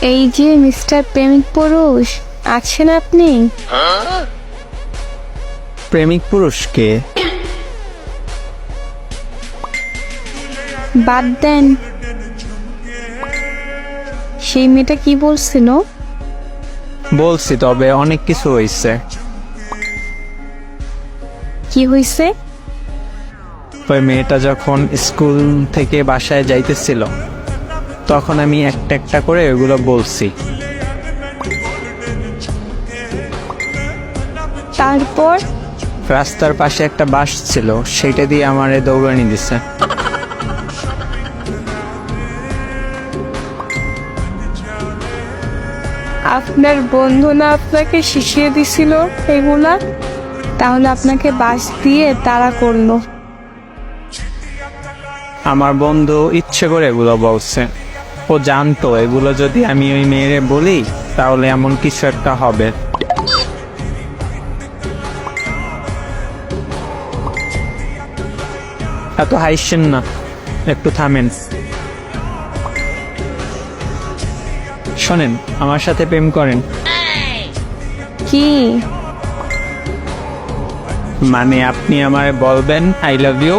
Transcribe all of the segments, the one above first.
এই যে মিস্টার প্রেমিক পুরুষ, আছেন আপনি? প্রেমিক পুরুষকে? বাদ দেন, সেই মেয়েটা কি বলছিল? বলছি, তবে অনেক কিছু হয়েছে। কি হয়েছে? ওই মেয়েটা যখন স্কুল থেকে বাসায় যাইতেছিল তখন আমি একটা একটা করে ওগুলো বলছি। তারপর? রাস্তার পাশে একটা বাস ছিল, সেটা দিয়ে আমারে দৌড়ানি দিছে। আপনার বন্ধু না আপনাকে শিখিয়ে দিছিল এগুলা? তাহলে আপনাকে বাস দিয়ে তাড়া করলো। আমার বন্ধু ইচ্ছে করে এগুলো বলছে। ও জানতো এগুলো যদি আমি ওই মেয়েরে বলি তাহলে এমন কিছু একটা হবে। এত হাসছেন না, একটু থামেন। শোনেন, আমার সাথে প্রেম করেন? কি? মানে আপনি আমারে বলবেন আই লাভ ইউ,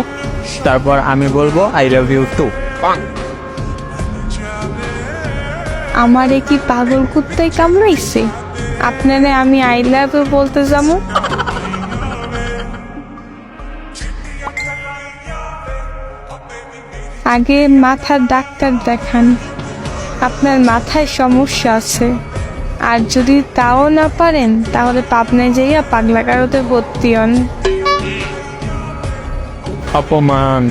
তারপর আমি বলবো আই লাভ ইউ টু। আমারে কি পাগল কুত্তায় কামড়াইছে? আপনারে আমি আই লাভ ইউ বলতে যাবো? আগে মাথার ডাক্তার দেখান, আপনার মাথায় সমস্যা আছে। আর যদি তাও না পারেন তাহলে পাবনায় যাইয়া পাগলাগারদে ভর্তি হন। অপমান।